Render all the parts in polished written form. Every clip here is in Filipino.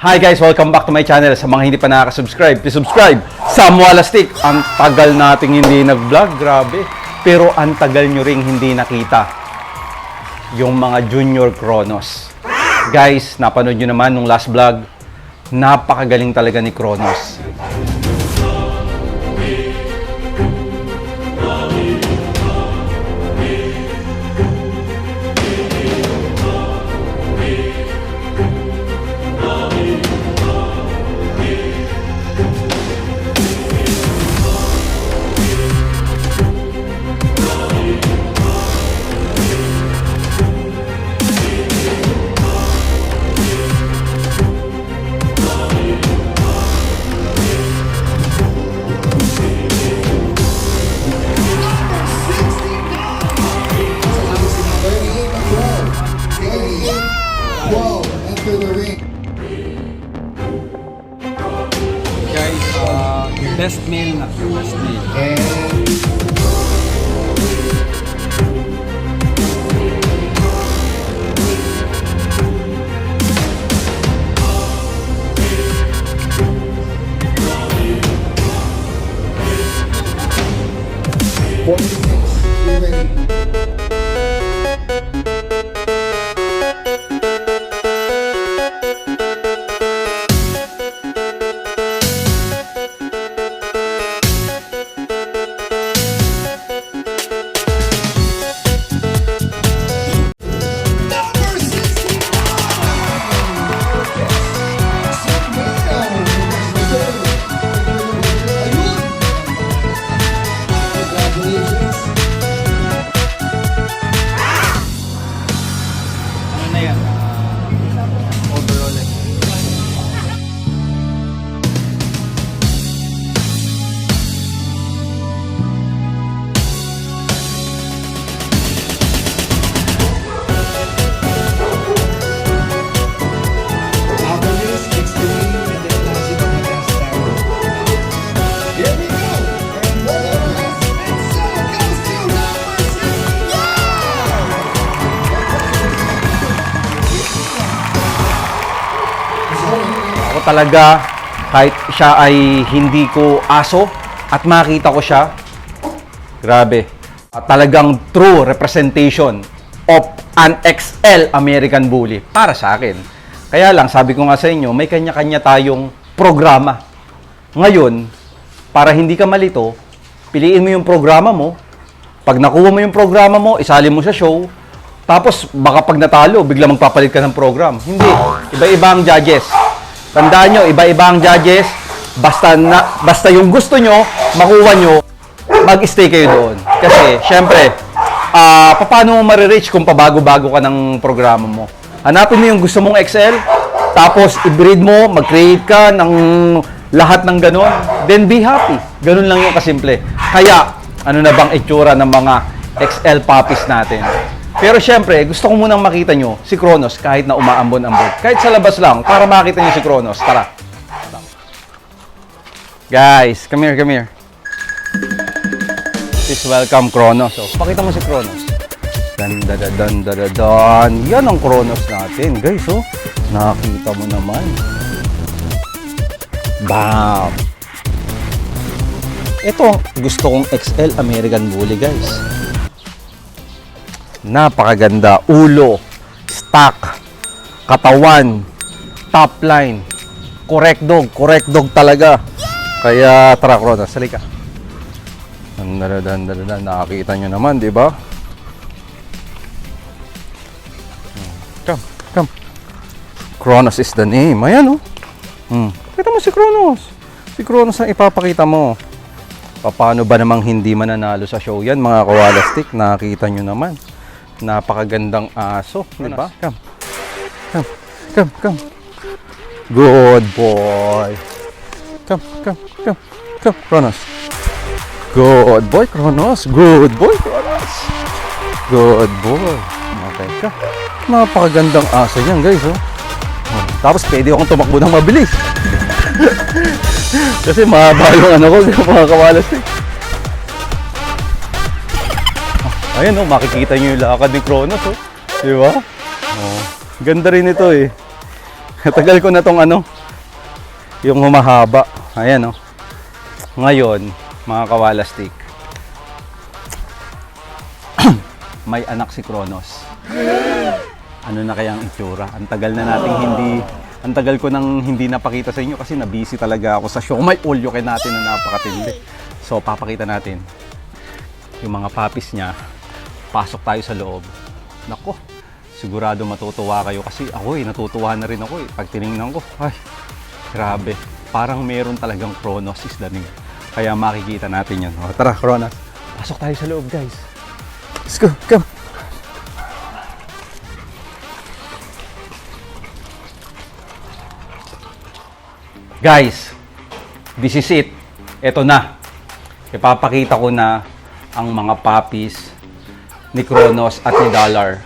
Hi guys, welcome back to my channel. Sa mga hindi pa nakaka-subscribe, please subscribe. Sam Walastik. Ang tagal nating hindi nag-vlog, grabe. Pero ang tagal nyo ring hindi nakita yung mga Junior Kronos. Guys, napanood nyo naman nung last vlog. Napakagaling talaga ni Kronos. Best meal na. Best meal. Talaga, kahit siya ay hindi ko aso at makita ko siya, grabe, talagang true representation of an XL American Bully para sa akin. Kaya lang, sabi ko nga sa inyo, may kanya-kanya tayong programa. Ngayon, para hindi ka malito, piliin mo yung programa mo. Pag nakuha mo yung programa mo, isali mo sa show, tapos baka pag natalo, bigla magpapalit ka ng program. Hindi, iba-iba ang judges. Tandaan nyo, iba-iba ang judges. Basta yung gusto nyo, makuha nyo, mag-stay kayo doon. Kasi, syempre, paano mo marireach kung pabago-bago ka ng programa mo? Hanapin mo yung gusto mong XL, tapos i-breed mo, mag-create ka ng lahat ng ganon, then be happy. Ganon lang yung kasimple. Kaya, ano na bang itsura ng mga XL puppies natin? Pero syempre, gusto ko munang makita nyo si Kronos kahit na umaambon-ambon. Kahit sa labas lang, para makita nyo si Kronos. Tara. Guys, come here, come here. Please welcome Kronos. So, pakita mo si Kronos. Dan. Yan ang Kronos natin, guys. Oh. Nakita mo naman. Bam! Ito, gusto kong XL American Bully, guys. Napakaganda. Ulo, stock, katawan, top line. Correct dog talaga. Kaya tara Kronos, salika. Nakakita nyo naman, di ba? Come. Kronos is the name. Ayan oh. Kita mo si Kronos. Si Kronos ang ipapakita mo. Paano ba namang hindi mananalo sa show yan, mga kawalastik? Nakakita nyo naman. Napakagandang aso, di ba? Come. Good boy. Come, Kronos. Good boy, Kronos. Good boy. Okay, come. Napakagandang aso yan, guys, oh. Tapos pwede akong tumakbo ng mabilis. Kasi mahaba yung ano ko, mga kawalastik. Ayan oh, makikita nyo yung lakad ni Kronos oh. Di ba? Oh, ganda rin ito eh. Tagal ko na tong ano, Yung humahaba. Ayan, oh. Ngayon, mga kawalastik, may anak si Kronos. Ano na kaya ang itsura? Ang tagal ko nang hindi napakita sa inyo kasi na-busy talaga ako sa show. May all you can natin na napakatindi. So, papakita natin yung mga puppies niya. Pasok tayo sa loob. Nako, sigurado matutuwa kayo kasi ako natutuwa na rin ako Pag tinignan ko, ay, grabe. Parang meron talagang Kronos is the name. Kaya makikita natin yan. O, tara, Kronos. Pasok tayo sa loob, guys. Let's go, come. Guys, this is it. Ito na. Ipapakita ko na ang mga puppies ni Kronos at ni Dollar.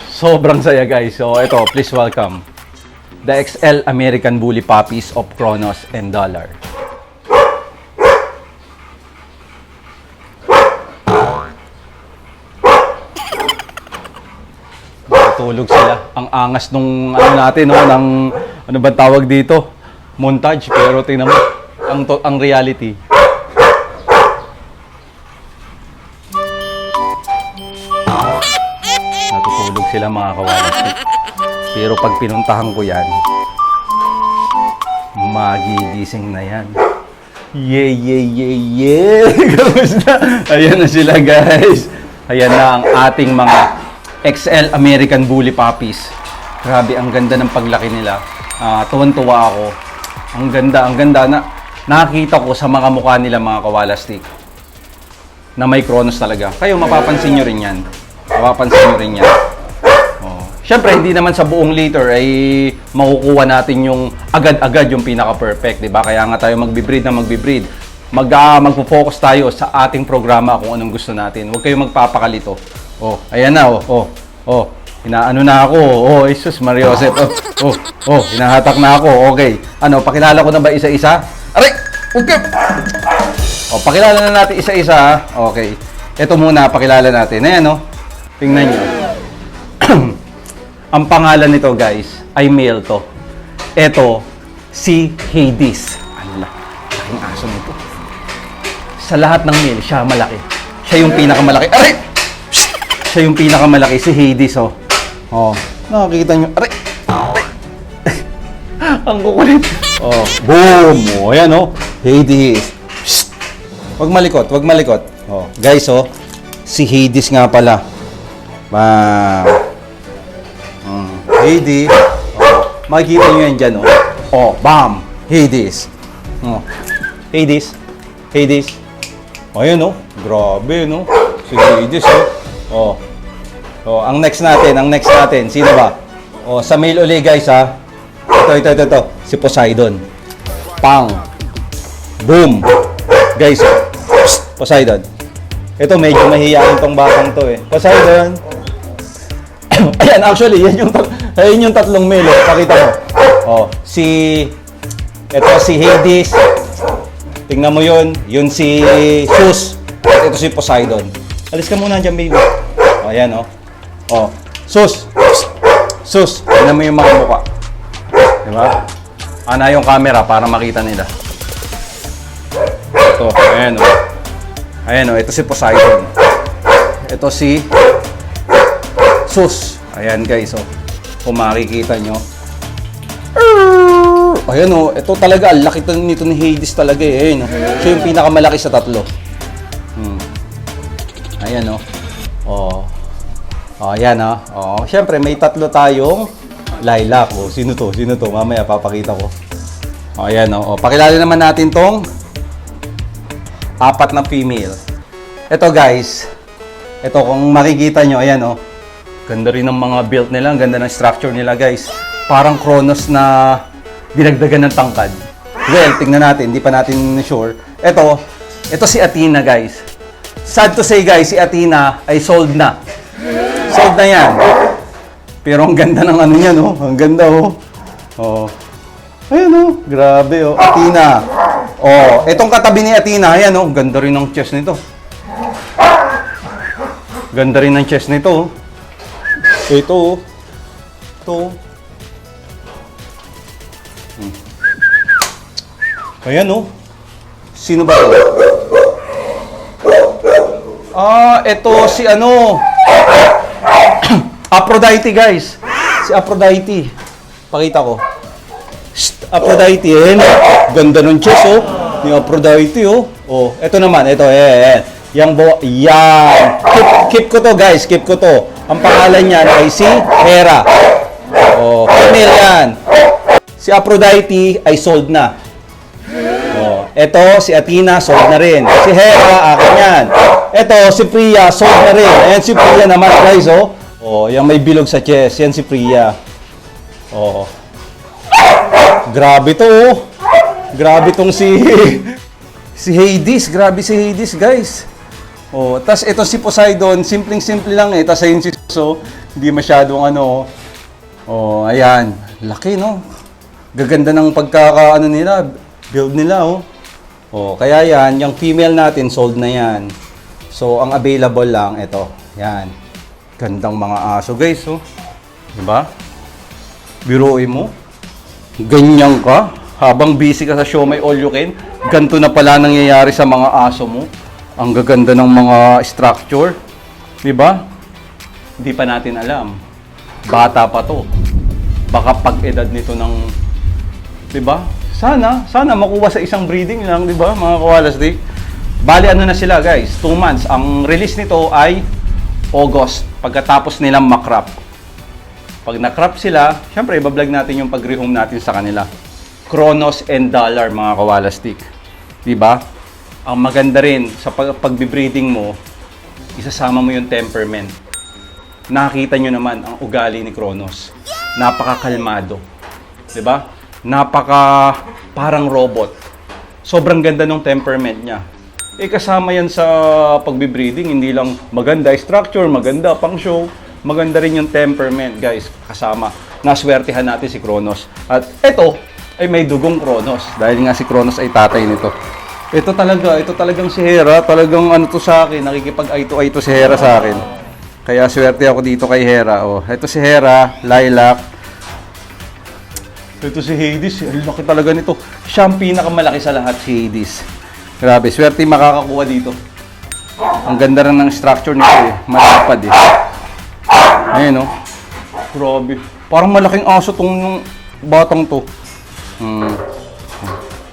Sobrang saya, guys. So, ito, please welcome the XL American Bully Puppies of Kronos and Dollar. Tulog sila. Ang angas nung ano natin, no, ng ano ba tawag dito? Montage, pero tingnan mo ang reality. Natutulog sila, mga kawalastik. Pero pag pinuntahan ko yan, magigising na yan. Yeah. Kamusta? Ayan na sila, guys. Ayan na ang ating mga XL American Bully Puppies. Grabe, ang ganda ng paglaki nila. Tuwan-tuwa ako. Ang ganda na nakita ko sa mga mukha nila, mga kawalastik, na may Kronos talaga. Kayo, mapapansin nyo rin yan. Siyempre, hindi naman sa buong liter ay makukuha natin yung agad-agad yung pinaka-perfect, di ba? Kaya nga tayo magbe-breed. Magpo-focus tayo sa ating programa kung anong gusto natin. Huwag kayong magpapakalito. Oh, ayan na, inaano na ako. Jesus Maria Joseph. Hinahatak na ako. Okay. Ano, pakilala ko na ba isa-isa? Aray! Okay. Pakilala na natin isa-isa. Okay. Ito muna, pakilala natin. Ayan, tingnan nyo. Ang pangalan nito, guys, ay male to. Ito, si Hades. Ano, laking aso nito. Sa lahat ng male, siya malaki. Siya yung pinakamalaki. Aray! Siya yung pinakamalaki, si Hades, nakikita nyo. Aray! Ang kukulit. Boom! Ayan, Hades. Psst! Wag malikot. Guys, si Hades nga pala. Hades. Makikita nyo yan dyan, bam! Hades. Hades. Ayan, grabe, si Hades, ang next natin, sino ba? Sa male uli, guys, ha. Ito. Si Poseidon. Pang. Boom. Guys, Poseidon. Ito, medyo mahihayin tong batang to, Poseidon. Ayan, actually, yan yung tatlong male, pakita mo. Ito si Hades. Tingnan mo yun si Zeus. At ito si Poseidon. Alis ka muna dyan, baby. Ayan, Sus! Tignan mo yung mga mukha. Diba? Ana yung camera para makita nila. Ito, ayan, ito si Poseidon. Ito si Sus. Ayan, guys, kung makikita nyo. Ayan, ito talaga, ang laki nito ni Hades talaga, Ayan, siya yung pinakamalaki sa tatlo. Ayan, ayan, Siyempre, may tatlo tayong lilac. Sino to? Mamaya papakita ko. Ayan, pakilala naman natin tong 4 na female. Ito, guys. Ito, kung makikita nyo, ayan, ganda rin ng mga build nila. Ang ganda ng structure nila, guys. Parang Kronos na dinagdagan ng tangkad. Well, tingnan natin. Hindi pa natin sure. Ito si Athena, guys. Sad to say, guys, si Athena ay sold na. Sold na yan. Pero ang ganda ng ano niya, Ang ganda, Ayan, grabe, Athena. Itong katabi ni Athena, ayan, ganda rin ng chest nito. Ito. Ayan, oh. Sino ba to? Ito si ano. Aphrodite, guys. Si Aphrodite. Pakita ko. Shh, Aphrodite, eh. Ganda ng chest, oh. Ni Aphrodite, oh. Oh, ito naman, ito, yan. Keep ko to, guys. Keep ko to. Ang pangalan niyan ay si Hera. Oh, female yan. Si Aphrodite ay sold na. Oh, ito, si Athena, sold na rin. Si Hera, akin yan. Ito, si Priya, sold na rin. Ayan si Priya naman, guys, oh. Oh, yung may bilog sa chest. Yan si Priya. Oh. Grabe to, oh. Grabe tong si Hades. Grabe si Hades, guys. Oh, tas ito si Poseidon, simpleng-simple lang eh. Tas ayun si Zeus, hindi masyadong ano. Oh, ayan. Laki, no? Gaganda ng pagkakaano nila, build nila, oh. Oh, kaya yan, yung female natin sold na yan. So, ang available lang ito. Yan. Gandang mga aso, guys, oh. 'Di ba? Biruin mo. Ganyan ka habang busy ka sa show may all you can. Ganto na pala nangyayari sa mga aso mo. Ang gaganda ng mga structure. 'Di ba? Hindi pa natin alam. Bata pa 'to. Baka pag-edad nito ng 'di ba? Sana makuha sa isang breeding lang, 'di ba? Mga koalas di. Bali ano na sila, guys? 2 months. Ang release nito ay August, pagkatapos nilang makrap. Pag nakrap sila, syempre ibablog natin yung pag-rehome natin sa kanila. Kronos and Dollar, mga kawalastik. Diba? Ang maganda rin sa pag-breeding mo, isasama mo yung temperament. Nakita nyo naman ang ugali ni Kronos. Napakakalmado. Diba? Parang robot. Sobrang ganda ng temperament niya. Kasama yan sa pagbe-breeding, hindi lang maganda structure, maganda pang show, maganda rin yung temperament, guys, kasama. Naswertihan natin si Kronos. At ito ay may dugong Kronos, dahil nga si Kronos ay tatay nito. Ito talagang si Hera, talagang ano to sa akin, nakikipag-eye to eye to si Hera sa akin. Kaya swerte ako dito kay Hera. Oh, ito si Hera, Lilac. Ito si Hades, ang laki talaga nito. Siya ang pinakamalaki sa lahat, si Hades. Grabe, swerte makakakuha dito. Ang ganda rin ng structure nito eh. Malapad eh. Ayan oh. Grabe. Parang malaking aso tong batang to.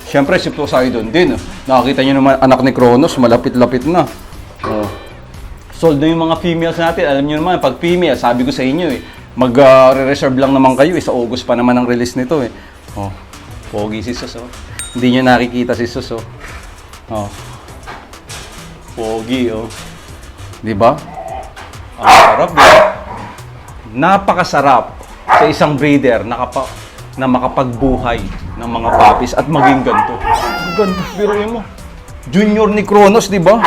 Siyempre si Poseidon din. Nakakita nyo naman anak ni Kronos, malapit-lapit na. Oh. Sold na yung mga females natin. Alam nyo naman, pag female, sabi ko sa inyo eh, mag-reserve lang naman kayo. Sa August pa naman ang release nito eh. Oh. Pogi si Sus oh. Hindi nyo nakikita si Sus oh. Oh. Pogi, oh. 'Di ba? Ang sarap, di ba? Napakasarap sa isang breeder na makapagbuhay ng mga puppies at maging ganito. Ganito, biruin mo. Junior ni Kronos, di ba?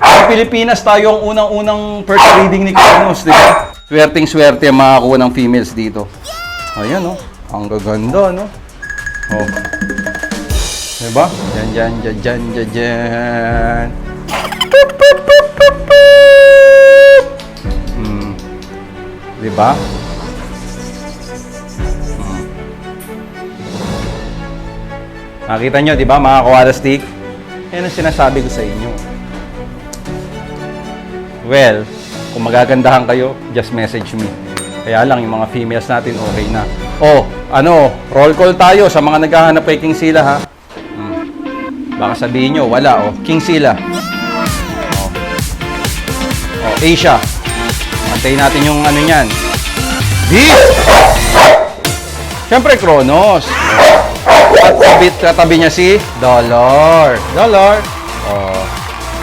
Sa Pilipinas, tayo ang unang-unang first breeding ni Kronos, di ba? Swerteng-swerte ang makakuha ng females dito. Ayan, oh. Ang gaganda, no? Oh. Diba? Diyan. Diba? Nakita nyo, diba, mga koalastik? Yan ang sinasabi ko sa inyo. Well, kung magagandahan kayo, just message me. Kaya lang, yung mga females natin, okay na. Oh, roll call tayo sa mga naghahanap kay King Sila, ha? Baka sabihin nyo, wala, oh. King Sila. Oh, Asia. Antayin natin yung ano nyan. Beef! Siyempre, Kronos. At katabi niya si Dollar. Oh.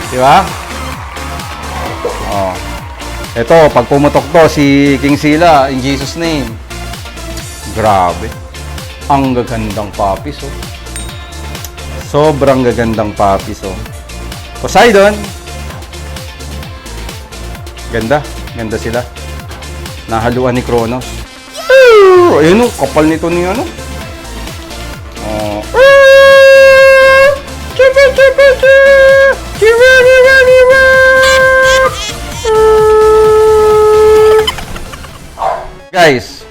Di ba? Oh. Ito, pag pumutok to, si King Sila, in Jesus' name. Grabe. Ang gagandang puppies, oh. Sobrang gagandang puppies, oh. Poseidon. Ganda sila. Nahaluan ni Kronos. Ayun, oh, kapal nito ni ano. Oh. Guys,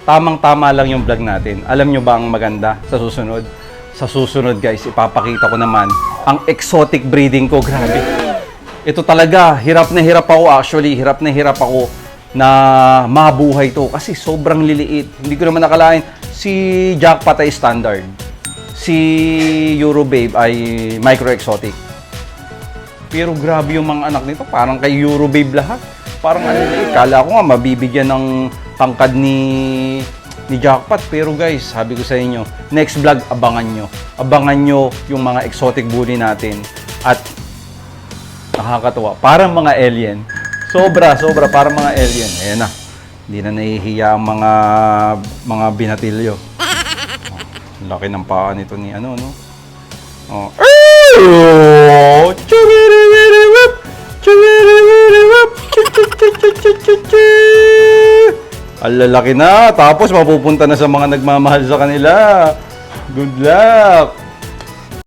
tamang-tama lang yung vlog natin. Alam nyo ba ang maganda sa susunod? Sa susunod guys, ipapakita ko naman ang exotic breeding ko. Grabe. Ito talaga, hirap na hirap ako actually. Hirap na hirap ako na mabuhay to kasi sobrang liliit. Hindi ko naman nakalain. Si Jackpot ay standard. Si Eurobabe ay micro-exotic. Pero grabe yung mga anak nito. Parang kay Eurobabe lahat. Parang kala ko nga mabibigyan ng pangkad ni Jackpot. Pero guys, sabi ko sa inyo, next vlog, abangan nyo. Abangan nyo yung mga exotic bully natin. At nakakatuwa. Parang mga alien. Sobra, parang mga alien. Ayan na. Hindi na nahihiya ang mga binatilyo. Oh, laki ng paa nito ni ano, no? Oh. Ang lalaki na. Tapos mapupunta na sa mga nagmamahal sa kanila. Good luck.